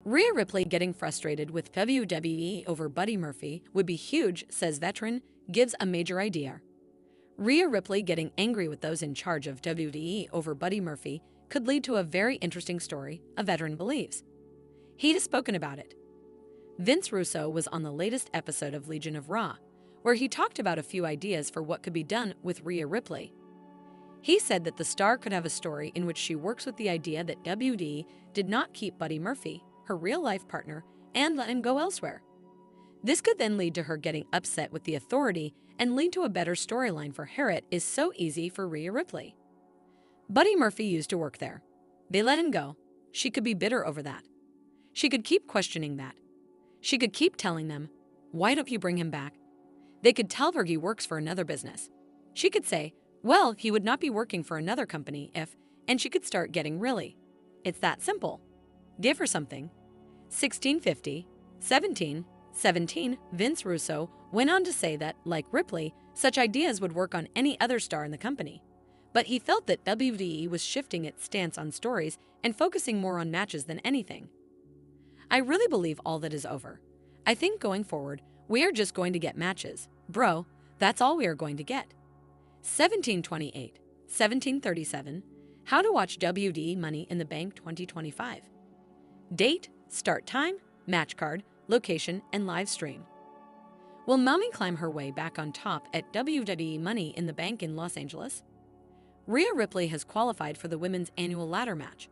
Rhea Ripley getting frustrated with WWE over Buddy Murphy would be huge, says veteran, gives a major idea. Rhea Ripley getting angry with those in charge of WWE over Buddy Murphy could lead to a very interesting story, a veteran believes. He has spoken about it. Vince Russo was on the latest episode of Legion of Raw, where he talked about a few ideas for what could be done with Rhea Ripley. He said that the star could have a story in which she works with the idea that WWE did not keep Buddy Murphy, her real-life partner, and let him go elsewhere. This could then lead to her getting upset with the authority and lead to a better storyline for her. It is so easy for Rhea Ripley. Buddy Murphy used to work there. They let him go. She could be bitter over that. She could keep questioning that. She could keep telling them, why don't you bring him back? They could tell her he works for another business. She could say, well, he would not be working for another company if, and she could start getting really. It's that simple. Give her something. 1650, 1717, Vince Russo went on to say that, like Ripley, such ideas would work on any other star in the company. But he felt that WWE was shifting its stance on stories and focusing more on matches than anything. I really believe all that is over. I think going forward, we are just going to get matches. Bro, that's all we are going to get. 1728, 1737, How to Watch WWE Money in the Bank 2025. Date, start time, match card, location, and live stream. Will Mami climb her way back on top at WWE Money in the Bank in Los Angeles? Rhea Ripley has qualified for the women's annual ladder match.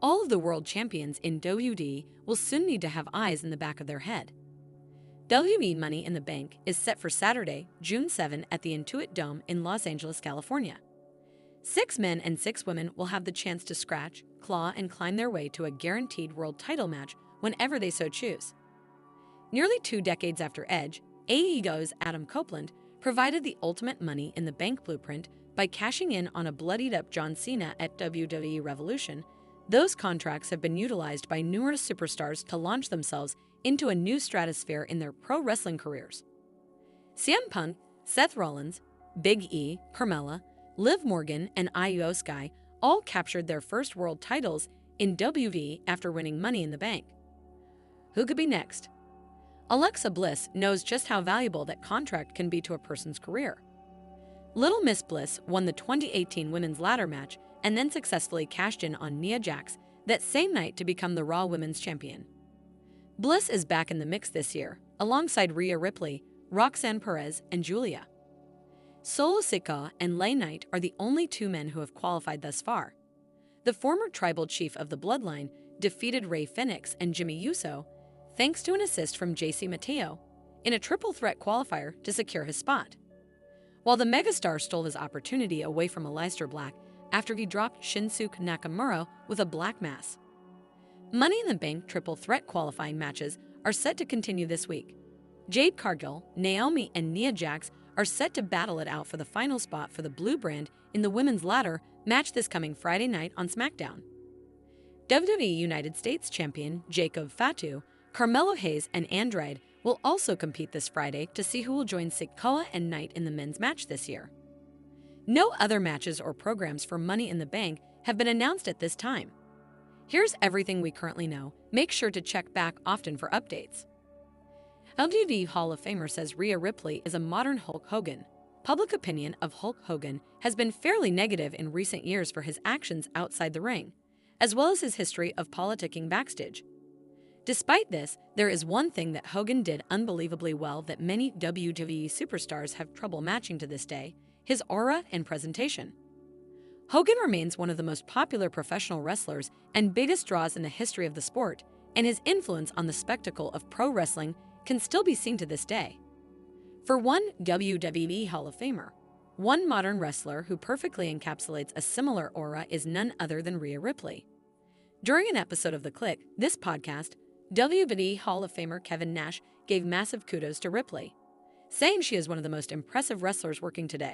All of the world champions in WWE will soon need to have eyes in the back of their head. WWE Money in the Bank is set for Saturday, June 7 at the Intuit Dome in Los Angeles, California. 6 men and 6 women will have the chance to scratch, claw, and climb their way to a guaranteed world title match whenever they so choose. Nearly 2 decades after Edge, AEW's Adam Copeland provided the ultimate Money in the Bank blueprint by cashing in on a bloodied-up John Cena at WWE Revolution. Those contracts have been utilized by numerous superstars to launch themselves into a new stratosphere in their pro wrestling careers. CM Punk, Seth Rollins, Big E, Carmella, Liv Morgan, and Io Sky all captured their first world titles in WWE after winning Money in the Bank. Who could be next? Alexa Bliss knows just how valuable that contract can be to a person's career. Little Miss Bliss won the 2018 women's ladder match and then successfully cashed in on Nia Jax that same night to become the Raw Women's Champion. Bliss is back in the mix this year, alongside Rhea Ripley, Roxanne Perez, and Julia. Solo Sikoa and Lay Knight are the only 2 men who have qualified thus far. The former tribal chief of the Bloodline defeated Rey Fenix and Jimmy Uso, thanks to an assist from JC Mateo, in a triple threat qualifier to secure his spot. While the megastar stole his opportunity away from Aleister Black after he dropped Shinsuke Nakamura with a black mass. Money in the Bank triple threat qualifying matches are set to continue this week. Jade Cargill, Naomi, and Nia Jax are set to battle it out for the final spot for the blue brand in the women's ladder match this coming Friday night on SmackDown. WWE United States Champion Jacob Fatu, Carmelo Hayes, and Andrade will also compete this Friday to see who will join Sikoa and Knight in the men's match this year. No other matches or programs for Money in the Bank have been announced at this time. Here's everything we currently know. Make sure to check back often for updates. WWE Hall of Famer says Rhea Ripley is a modern Hulk Hogan. Public opinion of Hulk Hogan has been fairly negative in recent years for his actions outside the ring, as well as his history of politicking backstage. Despite this, there is one thing that Hogan did unbelievably well that many WWE superstars have trouble matching to this day: his aura and presentation. Hogan remains one of the most popular professional wrestlers and biggest draws in the history of the sport, and his influence on the spectacle of pro wrestling can still be seen to this day. For one WWE Hall of Famer, one modern wrestler who perfectly encapsulates a similar aura is none other than Rhea Ripley. During an episode of The Click, this podcast, WWE Hall of Famer Kevin Nash gave massive kudos to Ripley, saying she is one of the most impressive wrestlers working today.